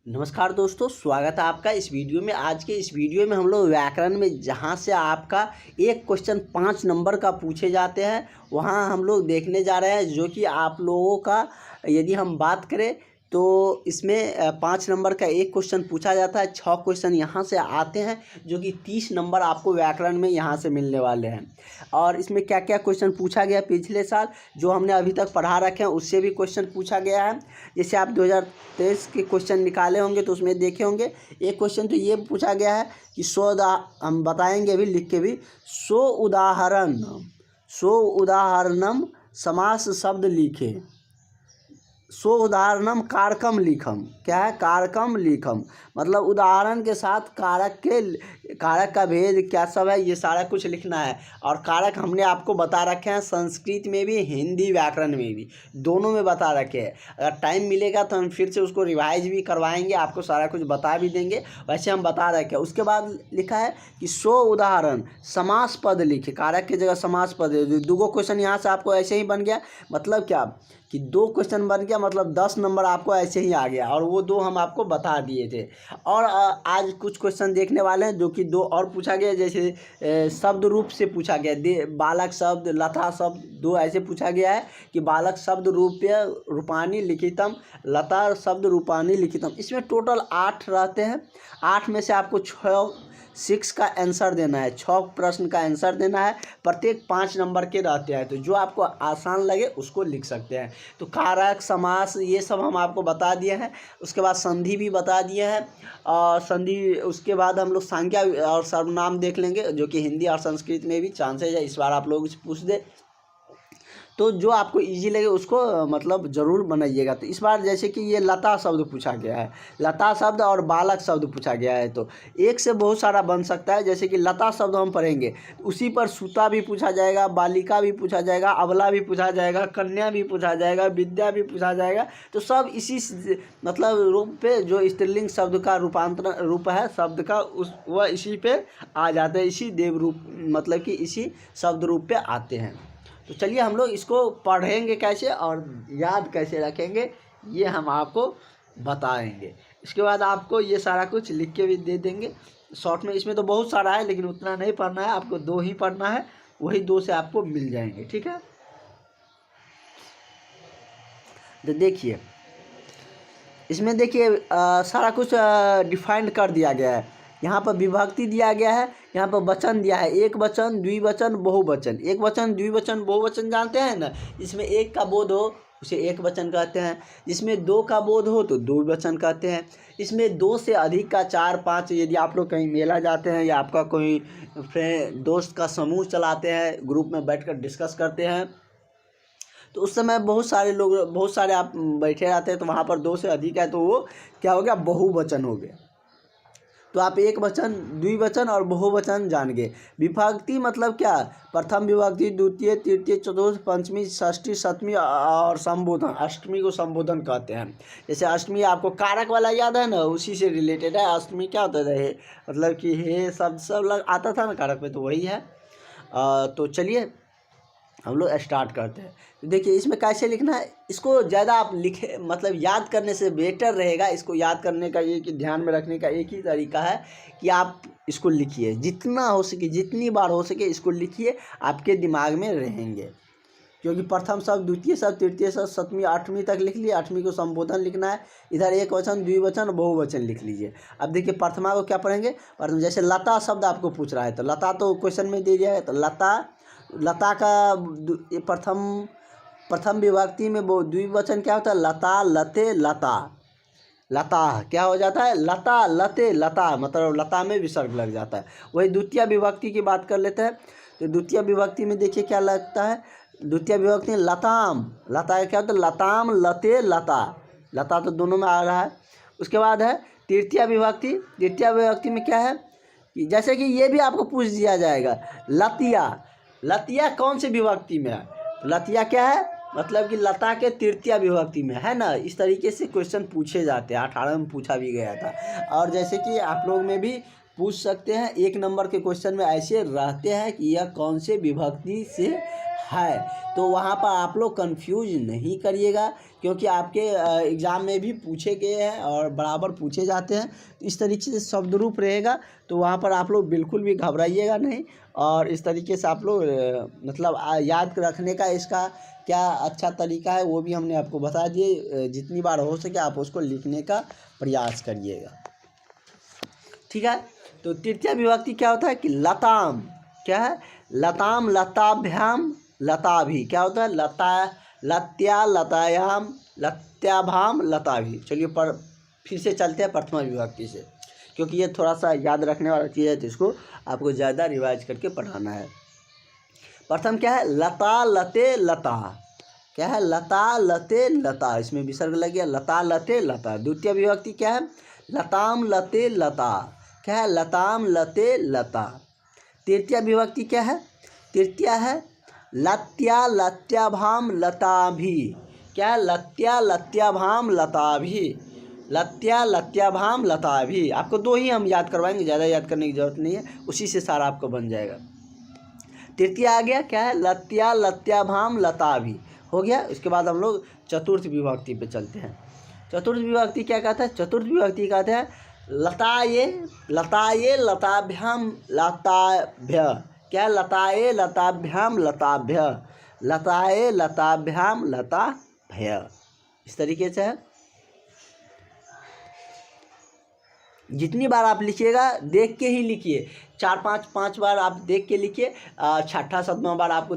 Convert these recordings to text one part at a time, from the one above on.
नमस्कार दोस्तों, स्वागत है आपका इस वीडियो में। आज के इस वीडियो में हम लोग व्याकरण में जहाँ से आपका एक क्वेश्चन 5 नंबर का पूछे जाते हैं वहाँ हम लोग देखने जा रहे हैं, जो कि आप लोगों का यदि हम बात करें तो इसमें 5 नंबर का एक क्वेश्चन पूछा जाता है। 6 क्वेश्चन यहाँ से आते हैं, जो कि 30 नंबर आपको व्याकरण में यहाँ से मिलने वाले हैं। और इसमें क्या क्या क्वेश्चन पूछा गया पिछले साल जो हमने अभी तक पढ़ा रखे हैं उससे भी क्वेश्चन पूछा गया है। जैसे आप 2023 के क्वेश्चन निकाले होंगे तो उसमें देखे होंगे। एक क्वेश्चन तो ये पूछा गया है कि हम बताएंगे अभी लिख के भी। सो उदाहरणम समास शब्द लिखे। सो उदाहरणम कारकम लिखम। क्या है? कारकम लिखम मतलब उदाहरण के साथ कारक का भेद क्या सब है ये सारा कुछ लिखना है। और कारक हमने आपको बता रखे हैं, संस्कृत में भी हिंदी व्याकरण में भी दोनों में बता रखे हैं। अगर टाइम मिलेगा तो हम फिर से उसको रिवाइज भी करवाएंगे, आपको सारा कुछ बता भी देंगे। वैसे हम बता रखे हैं। उसके बाद लिखा है कि सो उदाहरण समास पद लिखे। कारक की जगह समास पद। दो क्वेश्चन यहाँ से आपको ऐसे ही बन गया। मतलब क्या कि 2 क्वेश्चन बन गया, मतलब 10 नंबर आपको ऐसे ही आ गया। और वो 2 हम आपको बता दिए थे। और आज कुछ क्वेश्चन देखने वाले हैं जो कि 2 और पूछा गया। जैसे शब्द रूप से पूछा गया, बालक शब्द, लता शब्द 2 ऐसे पूछा गया है कि बालक शब्द रूपानी लिखितम, लता शब्द रूपानी लिखितम। इसमें टोटल 8 रहते हैं। 8 में से आपको 6 का आंसर देना है। 6 प्रश्न का आंसर देना है। प्रत्येक 5 नंबर के रहते हैं, तो जो आपको आसान लगे उसको लिख सकते हैं। तो कारक, समास ये सब हम आपको बता दिए हैं। उसके बाद संधि भी बता दिए हैं। और संधि उसके बाद हम लोग संज्ञा और सर्वनाम देख लेंगे, जो कि हिंदी और संस्कृत में भी चांसेज है इस बार आप लोग पूछ दे। तो जो आपको इजी लगे उसको मतलब ज़रूर बनाइएगा। तो इस बार जैसे कि ये लता शब्द पूछा गया है, लता शब्द और बालक शब्द पूछा गया है, तो एक से बहुत सारा बन सकता है। जैसे कि लता शब्द हम पढ़ेंगे, उसी पर सूता भी पूछा जाएगा, बालिका भी पूछा जाएगा, अबला भी पूछा जाएगा, कन्या भी पूछा जाएगा, विद्या भी पूछा जाएगा। तो सब इसी मतलब रूप पे, जो स्त्रीलिंग शब्द का रूपांतरण रूप है शब्द का, वह इसी पे आ जाते हैं। इसी देव रूप मतलब कि इसी शब्द रूप पे आते हैं। तो चलिए हम लोग इसको पढ़ेंगे कैसे और याद कैसे रखेंगे ये हम आपको बताएंगे। इसके बाद आपको ये सारा कुछ लिख के भी दे देंगे शॉर्ट में। इसमें तो बहुत सारा है लेकिन उतना नहीं पढ़ना है, आपको 2 ही पढ़ना है। वही 2 से आपको मिल जाएंगे, ठीक है। तो देखिए इसमें देखिए सारा कुछ डिफाइंड कर दिया गया है। यहाँ पर विभक्ति दिया गया है, यहाँ पर वचन दिया है। एक वचन, द्विवचन, बहुवचन। एक वचन, द्विवचन, बहुवचन जानते हैं ना। इसमें एक का बोध हो उसे एक वचन कहते हैं। जिसमें 2 का बोध हो तो 2 वचन कहते हैं। इसमें 2 से अधिक का 4, 5, यदि आप लोग कहीं मेला जाते हैं या आपका कोई दोस्त का समूह चलाते हैं, ग्रुप में बैठकर डिस्कस करते हैं, तो उस समय बहुत सारे आप बैठे रहते हैं, तो वहाँ पर 2 से अधिक है तो वो क्या हो गया? बहुवचन हो गया। तो आप एक वचन, द्विवचन और बहुवचन जान गए। विभक्ति मतलब क्या? प्रथम विभक्ति, द्वितीय, तृतीय, चतुर्थ, पंचमी, षष्ठी, सप्तमी और संबोधन। अष्टमी को संबोधन कहते हैं। जैसे अष्टमी आपको कारक वाला याद है ना, उसी से रिलेटेड है। अष्टमी क्या होता है? मतलब कि हे सब लग आता था ना कारक में, तो वही है। तो चलिए हम लोग स्टार्ट करते हैं। तो देखिए इसमें कैसे लिखना है, इसको ज़्यादा आप लिखे मतलब याद करने से बेटर रहेगा। इसको याद करने का एक ही, ध्यान में रखने का एक ही तरीका है कि आप इसको लिखिए। जितना हो सके, जितनी बार हो सके इसको लिखिए, आपके दिमाग में रहेंगे। क्योंकि प्रथम शब्द, द्वितीय शब्द, तृतीय शब्द, सप्तमी, 8वीं तक लिख लिए। 8वीं को संबोधन लिखना है। इधर एक वचन, द्विवचन, बहुवचन लिख लीजिए। अब देखिए प्रथमा को क्या पढ़ेंगे? प्रथम जैसे लता शब्द आपको पूछ रहा है, तो लता तो क्वेश्चन में दे दिया है। तो लता का प्रथम विभक्ति में वो द्विवचन क्या होता है? लता, लते, लता। लता क्या हो जाता है? लता, लते, लता, मतलब लता में विसर्ग लग जाता है। वही द्वितीय विभक्ति की बात कर लेते हैं। तो द्वितीय विभक्ति में देखिए क्या लगता है? द्वितीय विभक्ति में लताम। लता क्या होता है? लताम, लते, लता। लता तो दोनों में आ रहा है। उसके बाद है तृतीय विभक्ति। तृतीय विभक्ति में क्या है? जैसे कि ये भी आपको पूछ दिया जाएगा, लतिया। लतिया कौन सी विभक्ति में है? लतिया क्या है? मतलब कि लता के तृतीय विभक्ति में है ना। इस तरीके से क्वेश्चन पूछे जाते हैं। 18 में पूछा भी गया था। और जैसे कि आप लोग में भी पूछ सकते हैं, 1 नंबर के क्वेश्चन में ऐसे रहते हैं कि यह कौन से विभक्ति से है। तो वहाँ पर आप लोग कंफ्यूज नहीं करिएगा, क्योंकि आपके एग्ज़ाम में भी पूछे गए हैं और बराबर पूछे जाते हैं। इस तरीके से शब्द रूप रहेगा, तो वहाँ पर आप लोग बिल्कुल भी घबराइएगा नहीं। और इस तरीके से आप लोग मतलब याद रखने का इसका क्या अच्छा तरीका है वो भी हमने आपको बता दिए। जितनी बार हो सके आप उसको लिखने का प्रयास करिएगा, ठीक है। तो तृतीय विभक्ति क्या होता है कि लताम, क्या है, लताम, लताभ्याम, लताभि, क्या होता है, लता, लत्या, लतायाम, लत्याभाम, लताभि। चलिए फिर से चलते हैं प्रथमा विभक्ति से, क्योंकि ये थोड़ा सा याद रखने वाला चीज़ है, तो इसको आपको ज़्यादा रिवाइज करके पढ़ाना है। प्रथम क्या है, लता, लते, लता, क्या है, लता, लते, लता, इसमें विसर्ग लग गया, लता, लते, लता। द्वितीय विभक्ति क्या है, लताम, लते, लता, क्या है, लताम, लते, लता। तृतीय विभक्ति क्या है, तृतीय है लत्या, लत्याभाम, लताभि, क्या है, लत्या, लत्याभाम, लताभि, लत्या, लत्याभाम, लताभि। आपको दो ही हम याद करवाएंगे, ज़्यादा याद करने की जरूरत नहीं है, उसी से सारा आपको बन जाएगा। तृतीय आ गया, क्या है, लत्या, लत्याभाम, लताभि, हो गया। उसके बाद हम लोग चतुर्थ विभक्ति पे चलते हैं। चतुर्थ विभक्ति क्या कहता है, चतुर्थ विभक्ति कहते हैं लताये, लताये, लताभ्याम, लताभ्य, क्या, लताये, लताभ्याम, लताभ्य, लताये, लताभ्याम, लताभ्य। इस तरीके से है। जितनी बार आप लिखिएगा देख के ही लिखिए, 4-5 बार आप देख के लिखिए। छठा 7वां बार आपको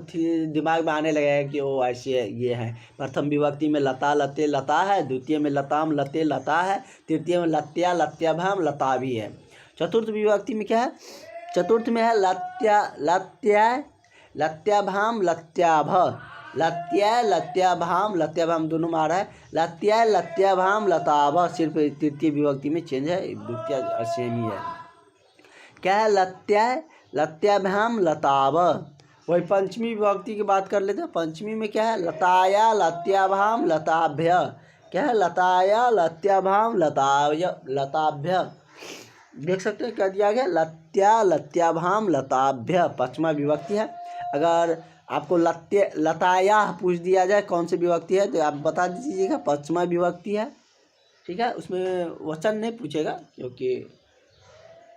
दिमाग में आने लगेगा कि ओ ऐसे ये है। प्रथम विभक्ति में लता, लते, लता है, द्वितीय में लताम, लते, लता है, तृतीय में लत्या, लत्याभाम, लता भी है। चतुर्थ विभक्ति में क्या है, चतुर्थ में है लत्या, लत्या, लत्याभाम, लत्याभ, लत्या, लत्याभाम, लत्याभाम दोनों में आ रहा है, लत्या, लत्याभाम, लताभ, सिर्फ तृतीय विभक्ति में चेंज है, द्वितीय सेम ही है। क्या है, लत्या, लत्याभ्याम, लताभ। वही पंचमी विभक्ति की बात कर लेते हैं। पंचमी में क्या है, लताया, लत्याभाम, लताभ्य, क्या है, लताया, लत्याभाम, लताभ्य, लताभ्य। देख सकते हैं क्या दिया गया, लत्या, लत्याभाम, लताभ्य, पांचवा विभक्ति है। अगर आपको लताया पूछ दिया जाए कौन सी विभक्ति है, तो आप बता दीजिएगा पांचवा विभक्ति है, ठीक है। उसमें वचन नहीं पूछेगा, क्योंकि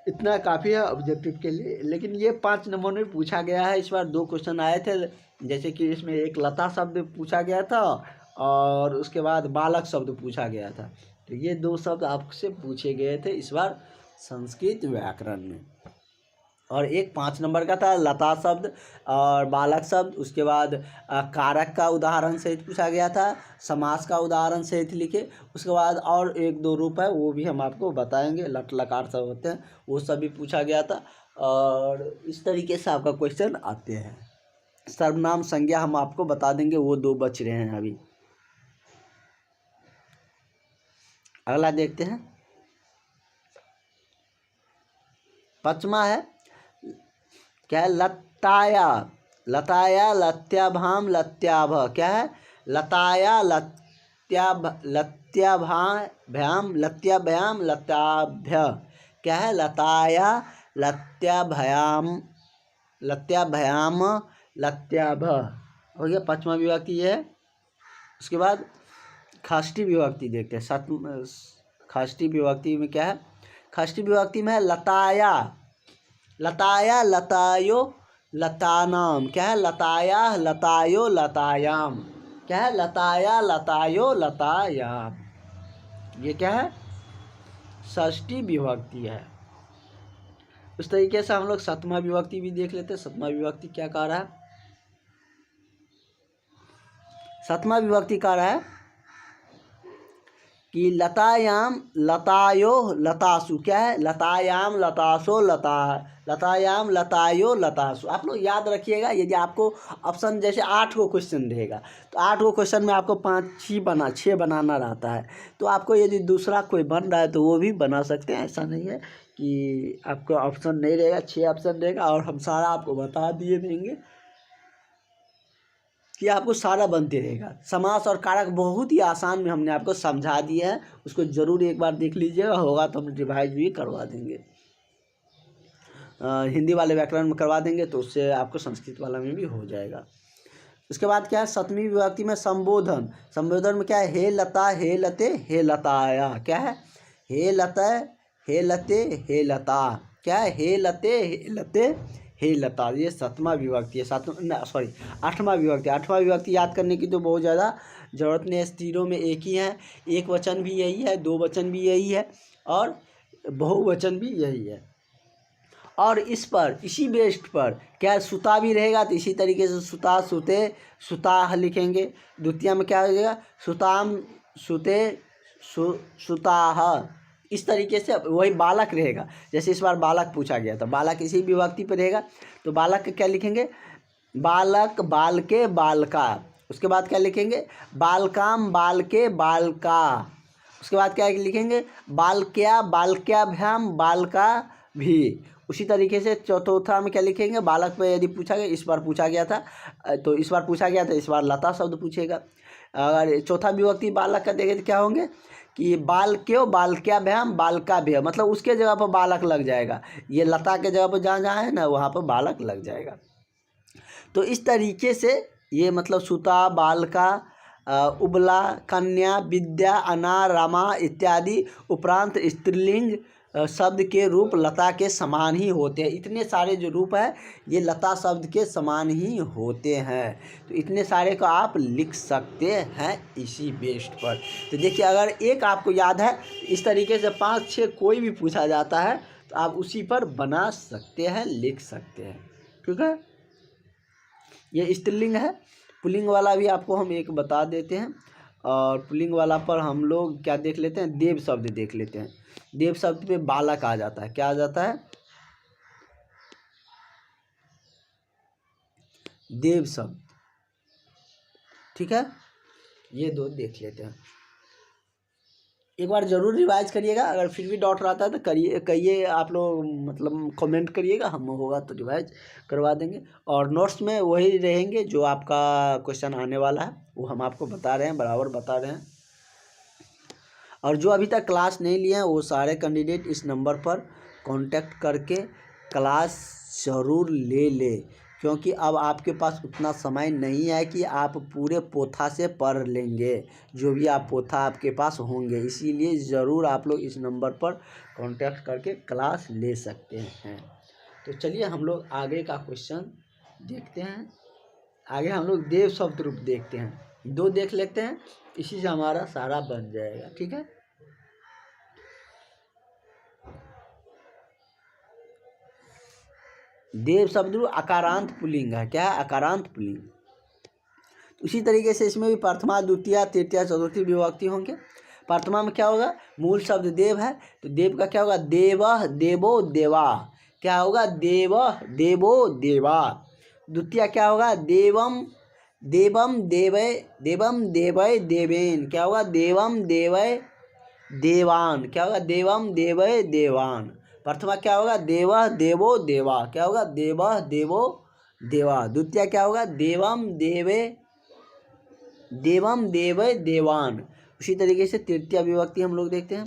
इतना काफ़ी है ऑब्जेक्टिव के लिए। लेकिन ये 5 नंबर में पूछा गया है। इस बार 2 क्वेश्चन आए थे, जैसे कि इसमें एक लता शब्द पूछा गया था और उसके बाद बालक शब्द पूछा गया था। तो ये 2 शब्द आपसे पूछे गए थे इस बार संस्कृत व्याकरण में। और एक 5 नंबर का था लता शब्द और बालक शब्द। उसके बाद कारक का उदाहरण सहित पूछा गया था, समास का उदाहरण सहित लिखे। उसके बाद और 1-2 रूप है, वो भी हम आपको बताएंगे, लट लकार सब होते हैं, वो सब भी पूछा गया था। और इस तरीके से आपका क्वेश्चन आते हैं। सर्वनाम संज्ञा हम आपको बता देंगे, वो 2 बच रहे हैं अभी। अगला देखते हैं, 5वां है क्या है, लताया, लताया, लत्याभाम, लत्याभ, क्या है, लताया, लत्याभ्याम, लत्याभ्याम, लताभ्य, क्या है, लताया, लत्याभ्याम, लत्याभ्याम, लत्याभ, हो गया 5वां विभक्ति ये है। उसके बाद षष्ठी विभक्ति देखते हैं। षष्ठी विभक्ति में क्या है, षष्ठी विभक्ति में है लताया, लताया, लतायो, लतानाम, क्या है, लताया, लतायो, लतायाम, क्या है, लताया, लतायो, लतायाम। ये क्या है, षष्ठी विभक्ति है। उस तरीके से हम लोग 7वां विभक्ति भी देख लेते हैं। 7वां विभक्ति क्या कह रहा है, 7वां विभक्ति कह रहा है कि लतायाम, लतायो, लतासु, क्या है, लतायाम, लतासो, लतायाम, लतायो, लतासु। आप लोग याद रखिएगा, यदि आपको ऑप्शन जैसे 8 को क्वेश्चन रहेगा तो 8 को क्वेश्चन में आपको 6 बनाना रहता है। तो आपको यदि दूसरा कोई बन रहा है तो वो भी बना सकते हैं। ऐसा नहीं है कि आपको ऑप्शन नहीं रहेगा, 6 ऑप्शन रहेगा और हम सारा आपको बता दिए देंगे कि आपको सारा बनते रहेगा। समास और कारक बहुत ही आसान में हमने आपको समझा दिया है, उसको ज़रूर एक बार देख लीजिएगा, होगा तो हम रिवाइज भी करवा देंगे। हिंदी वाले व्याकरण में करवा देंगे तो उससे आपको संस्कृत वाला में भी हो जाएगा। उसके बाद क्या है, सप्तमी विभक्ति में संबोधन। संबोधन में क्या है, हे लता, हे लते, हे लताया। क्या है, हे लता, हे लते, हे लता। क्या है, हे लते, हे लते, हे लता। ये सप्तमा विभक्ति है। आठवां विभक्ति। आठवां विभक्ति याद करने की तो बहुत ज़्यादा जरूरत नहीं है, तीनों में एक ही है। एक वचन भी यही है, दो वचन भी यही है, और बहुवचन भी यही है। और इस पर, इसी बेस्ड पर क्या सुता भी रहेगा, तो इसी तरीके से सुता, सुते, सुताह लिखेंगे। द्वितीय में क्या हो जाएगा, सुताम, सुते, सुताह। इस तरीके से वही बालक रहेगा। जैसे इस बार बालक पूछा गया था, बालक इसी विभक्ति पर रहेगा, तो बालक क्या लिखेंगे, बालक, बालके, बालका। उसके बाद क्या लिखेंगे, बालकाम, बालके, बालका। उसके बाद क्या लिखेंगे, बालक्या, बालक्याभ्याम, बालका भी। उसी तरीके से चौथा में क्या लिखेंगे, बालक पे यदि पूछा गया, इस बार पूछा गया था, तो इस बार पूछा गया था, इस बार लता शब्द पूछेगा। अगर चौथा विभक्ति बालक का देखें तो क्या होंगे कि बालक्यो, बालक्याभ्याम, बालकाभ्य, मतलब उसके जगह पर बालक लग जाएगा। ये लता के जगह पर जहाँ जहाँ है ना, वहाँ पर बालक लग जाएगा। तो इस तरीके से ये मतलब सुता, बालका, उबला, कन्या, विद्या, अनार, रमा इत्यादि उपरांत स्त्रीलिंग शब्द के रूप लता के समान ही होते हैं। इतने सारे जो रूप है ये लता शब्द के समान ही होते हैं। तो इतने सारे को आप लिख सकते हैं इसी बेस्ड पर। तो देखिए, अगर एक आपको याद है, इस तरीके से 5-6 कोई भी पूछा जाता है तो आप उसी पर बना सकते हैं, लिख सकते हैं। ठीक है, ये स्त्रीलिंग है। पुल्लिंग वाला भी आपको हम एक बता देते हैं, और पुल्लिंग वाला पर हम लोग क्या देख लेते हैं, देव शब्द देख लेते हैं। देव शब्द पे बालक आ जाता है। क्या आ जाता है, देव शब्द। ठीक है, ये दो देख लेते हैं। एक बार जरूर रिवाइज करिएगा, अगर फिर भी डाउट रहता है तो कहिए आप लोग, मतलब कमेंट करिएगा, हम होगा तो रिवाइज करवा देंगे। और नोट्स में वही रहेंगे जो आपका क्वेश्चन आने वाला है, वो हम आपको बता रहे हैं, बराबर बता रहे हैं। और जो अभी तक क्लास नहीं लिए हैं वो सारे कैंडिडेट इस नंबर पर कांटेक्ट करके क्लास ज़रूर ले ले, क्योंकि अब आपके पास उतना समय नहीं है कि आप पूरे पोथा से पढ़ लेंगे, जो भी आप पोथा आपके पास होंगे। इसीलिए ज़रूर आप लोग इस नंबर पर कांटेक्ट करके क्लास ले सकते हैं। तो चलिए हम लोग आगे का क्वेश्चन देखते हैं। आगे हम लोग देव शब्द रूप देखते हैं, 2 देख लेते हैं, इसी से हमारा सारा बन जाएगा। ठीक है, देव शब्द रूप अकारांत पुल्लिंग है। क्या है, अकारांत पुल्लिंग। उसी तरीके से इसमें भी प्रथमा, द्वितीय, तृतीय, चतुर्थी विभक्ति होंगे। प्रथमा में क्या होगा, मूल शब्द देव है, तो देव का क्या होगा, देवः, देवो, देवा। क्या होगा, देवः, देवो, देवा। द्वितीय क्या होगा, देवम, देवम, देवै, देवम, देवै, देवेन। क्या होगा, देवम, देवै, देवान। क्या होगा, देवम, देवै, देवान। प्रथमा क्या होगा, देवः, देवो, देवा। क्या होगा, देवः, देवो, देवा। द्वितीय क्या होगा, देवम, देवे, देवम, देवै, देवान। उसी तरीके से तृतीय विभक्ति हम लोग देखते हैं।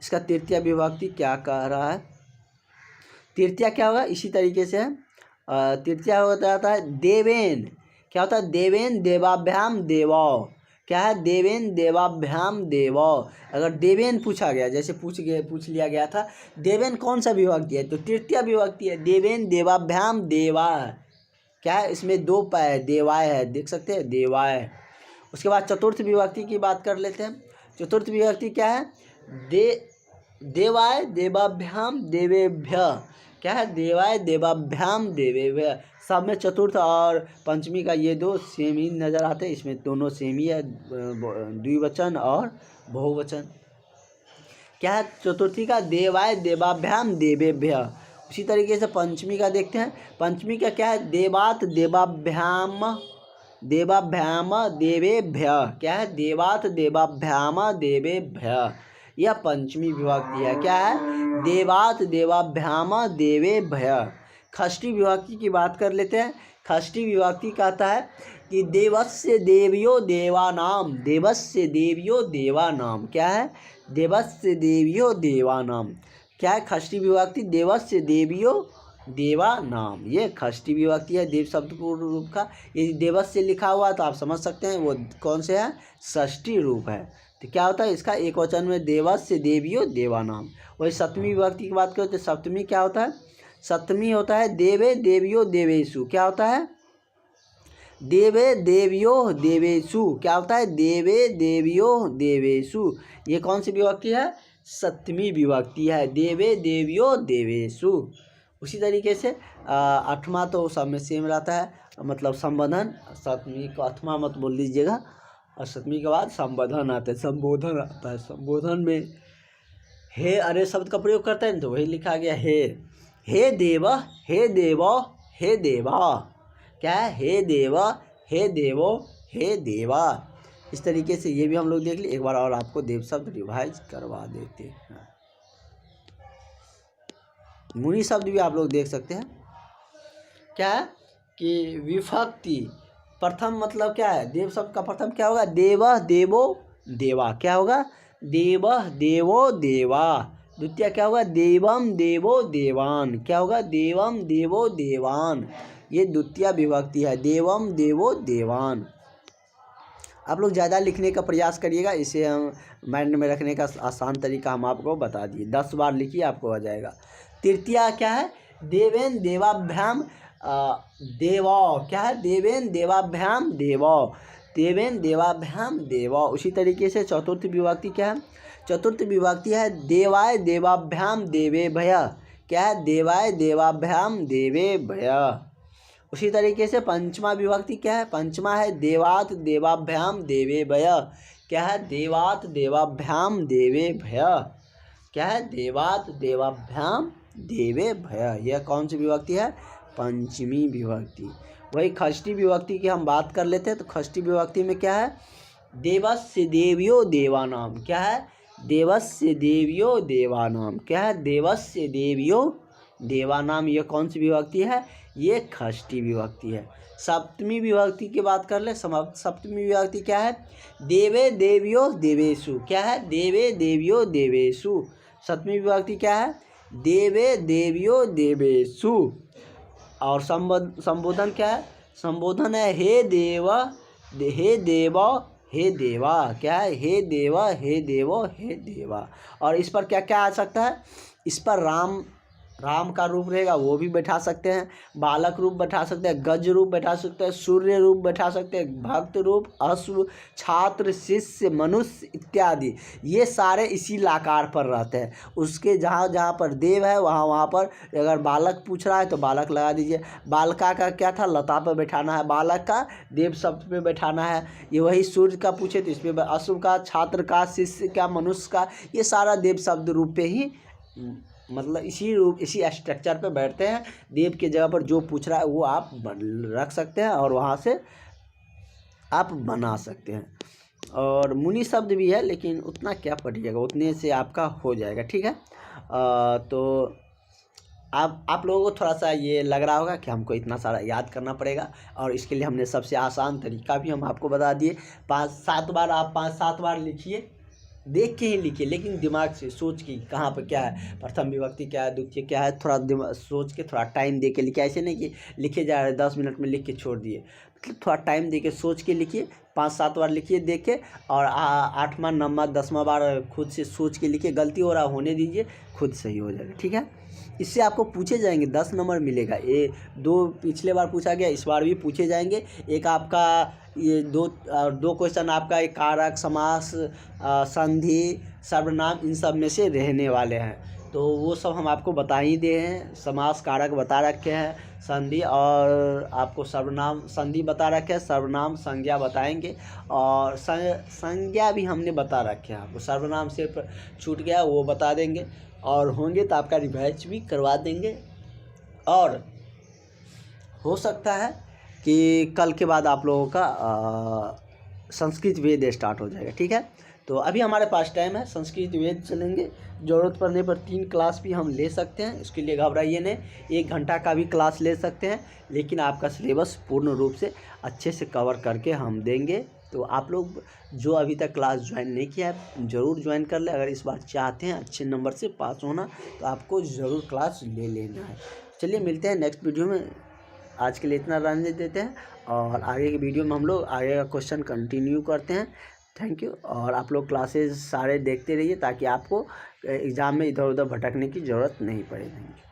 इसका तृतीय विभक्ति क्या कह रहा है, तृतीय क्या होगा, इसी तरीके से तृतीय हो जाता है देवेन। क्या होता है, देवेन, देवाभ्याम, देवौ। क्या है, देवेन, देवाभ्याम, देवौ। अगर देवेन पूछा गया, जैसे पूछ लिया गया था, देवेन कौन सा विभक्ति है, तो तृतीय विभक्ति है, देवेन, देवाभ्याम, देवा। क्या है, इसमें 2 पाए है, देवाय है, देख सकते हैं, देवाय। उसके बाद चतुर्थ विभक्ति की बात कर लेते हैं। चतुर्थ विभक्ति क्या है, देवाय, देवाभ्याम, देवेभ्य। क्या है, देवाय, देवाभ्याम, देवेभ्य। सब में चतुर्थ और पंचमी का ये 2 सेम ही नज़र आते हैं, इसमें दोनों सेम ही है, द्विवचन और बहुवचन। क्या है, चतुर्थी का देवाय, देवाभ्याम, देवेभ्य। उसी तरीके से पंचमी का देखते हैं। पंचमी का क्या है, देवात, देवाभ्याम, देवाभ्याम, देवेभ्य। क्या है, देवात, देवाभ्याम, देवेभ्य। यह पंचमी विभक्ति है। क्या है, देवात, देवाभ्याम, देवेभ्य। षष्ठी विभक्ति की बात कर लेते हैं। षष्ठी विभक्ति कहता है कि देवस्य देवियो देवानाम, देवस्य देवियो देवानाम। क्या है, देवस्य देवियो देवानाम। क्या है, षष्ठी विभक्ति, देवस्य देवियो देवा नाम, ये षष्ठी विभक्ति है देव शब्द पूर्ण रूप का। यदि देवस से लिखा हुआ तो आप समझ सकते हैं वो कौन से है, षष्ठी रूप है। तो क्या होता है इसका एक वचन में देवस से देवियो देवा नाम। वही सप्तमी विभक्ति की बात करें तो सप्तमी क्या होता है, सप्तमी होता है देवे देवियो देवेशु। क्या होता है, देवे देवियो देवेशु। क्या होता है, देवे देवियो देवेशु। ये कौन सी विभक्ति है, सप्तमी विभक्ति है, देवे देवियो देवेशु। उसी तरीके से आठवां तो सब में सेम रहता है, मतलब संबोधन। सप्तमी को आठवां मत बोल लीजिएगा, और सप्तमी के बाद संबोधन आता है, संबोधन आता है। संबोधन में हे अरे शब्द का प्रयोग करते हैं तो वही लिखा गया हे देव हे देव हे देवा। क्या है, हे देव हे देवो हे देवा। इस तरीके से ये भी हम लोग देख लिए। एक बार और आपको देव शब्द रिवाइज करवा देते हैं। मुनि शब्द भी आप लोग देख सकते हैं। क्या है कि विभक्ति प्रथम मतलब क्या है, देव शब्द का प्रथम क्या होगा, देवः देवो देवा। क्या होगा, देवः देवो देवा। द्वितीय क्या होगा, देवम देवो देवान। क्या होगा, देवम देवो देवान। ये द्वितीय विभक्ति है, देवम देवो देवान। आप लोग ज़्यादा लिखने का प्रयास करिएगा, इसे हम माइंड में रखने का आसान तरीका हम आपको बता दिए। 10 बार लिखिए आपको आ जाएगा। तृतीया क्या है, देवेन देवाभ्याम देवो। क्या है, देवेन देवाभ्याम देवो, देवेन देवाभ्याम देवो। उसी तरीके से चतुर्थ विभक्ति क्या है, चतुर्थ विभक्ति है देवाय देवाभ्याम देवे भय। क्या है, देवाय देवाभ्याम देवे भय। उसी तरीके से पंचमा विभक्ति क्या है, पंचमा है देवात देवाभ्याम देवे भय। क्या है, देवात देवाभ्याम देवे भय। क्या है, देवात देवाभ्याम देवे भय। यह कौन सी विभक्ति है, पंचमी विभक्ति। वही षष्ठी विभक्ति की हम बात कर लेते हैं। तो षष्ठी विभक्ति में क्या है, देवस्य देवियो देवानाम। क्या है, देवस्य देवियो देवानाम। क्या है, देवस्य देवियो देवानाम। ये कौन सी विभक्ति है, ये षष्ठी विभक्ति है। सप्तमी विभक्ति की बात कर ले। सप्तमी विभक्ति क्या है, देवे देवियो देवेशु। क्या है, देवे देवियो देवेशु। सप्तमी विभक्ति क्या है, देवे देवियो देवेशु। और संबोधन क्या है, संबोधन है हे देव हे देव हे देवा। क्या है, हे देव हे देवो हे देवा। और इस पर क्या क्या आ सकता है, इस पर राम का रूप रहेगा वो भी बैठा सकते हैं, बालक रूप बैठा सकते हैं, गज रूप बैठा सकते हैं, सूर्य रूप बैठा सकते हैं, भक्त रूप, अश्व, छात्र, शिष्य, मनुष्य इत्यादि। ये सारे इसी लाकार पर रहते हैं। उसके जहाँ जहाँ पर देव है वहाँ पर अगर बालक पूछ रहा है तो बालक लगा दीजिए। बालका का क्या था, लता पर बैठाना है, बालक का देव शब्द पे बैठाना है। ये वही सूर्य का पूछे तो इसमें अश्व का, छात्र का, शिष्य का, मनुष्य का, ये सारा देव शब्द रूप पे ही मतलब इसी रूप इसी स्ट्रक्चर पे बैठते हैं। देव के जगह पर जो पूछ रहा है वो आप रख सकते हैं और वहाँ से आप बना सकते हैं। और मुनि शब्द भी है लेकिन उतना क्या पढ़िएगा, उतने से आपका हो जाएगा, ठीक है। तो आप लोगों को थोड़ा सा ये लग रहा होगा कि हमको इतना सारा याद करना पड़ेगा, और इसके लिए हमने सबसे आसान तरीका भी हम आपको बता दिए। 5-7 बार आप 5-7 बार लिखिए, देख के ही लिखिए, लेकिन दिमाग से सोच के कहाँ पर क्या है, प्रथम विभक्ति क्या है, द्वितीय क्या है, थोड़ा दिमाग सोच के थोड़ा टाइम दे के लिखिए। ऐसे नहीं कि लिखे जा रहे 10 मिनट में लिख के छोड़ दिए, मतलब थोड़ा टाइम दे के सोच के लिखिए। 5-7 बार लिखिए देख के, और 8वां 9वां 10वां बार खुद से सोच के लिखिए। गलती हो रहा होने दीजिए, खुद सही हो जाएगा, ठीक है। इससे आपको पूछे जाएंगे 10 नंबर मिलेगा। ये 2 पिछले बार पूछा गया, इस बार भी पूछे जाएंगे। एक आपका ये 2 क्वेश्चन आपका एक कारक, समास, संधि, सर्वनाम, इन सब में से रहने वाले हैं। तो वो सब हम आपको बता ही दे हैं। समास कारक बता रखे हैं, संधि और आपको सर्वनाम संधि बता रखे हैं, सर्वनाम संज्ञा बताएंगे, और संज्ञा भी हमने बता रखे हैं आपको। सर्वनाम सिर्फ छूट गया वो बता देंगे, और होंगे तो आपका रिवाइज भी करवा देंगे। और हो सकता है कि कल के बाद आप लोगों का संस्कृत वेद स्टार्ट हो जाएगा, ठीक है। तो अभी हमारे पास टाइम है, संस्कृत वेद चलेंगे। ज़रूरत पड़ने पर 3 क्लास भी हम ले सकते हैं, इसके लिए घबराइए नहीं। 1 घंटा का भी क्लास ले सकते हैं, लेकिन आपका सिलेबस पूर्ण रूप से अच्छे से कवर करके हम देंगे। तो आप लोग जो अभी तक क्लास ज्वाइन नहीं किया है ज़रूर ज्वाइन कर ले। अगर इस बार चाहते हैं अच्छे नंबर से पास होना तो आपको ज़रूर क्लास ले लेना है। चलिए मिलते हैं नेक्स्ट वीडियो में, आज के लिए इतना रहने देते हैं और आगे की वीडियो में हम लोग आगे का क्वेश्चन कंटिन्यू करते हैं। Thank you. और आप लोग क्लासेस सारे देखते रहिए ताकि आपको एग्ज़ाम में इधर उधर भटकने की ज़रूरत नहीं पड़े। Thank you.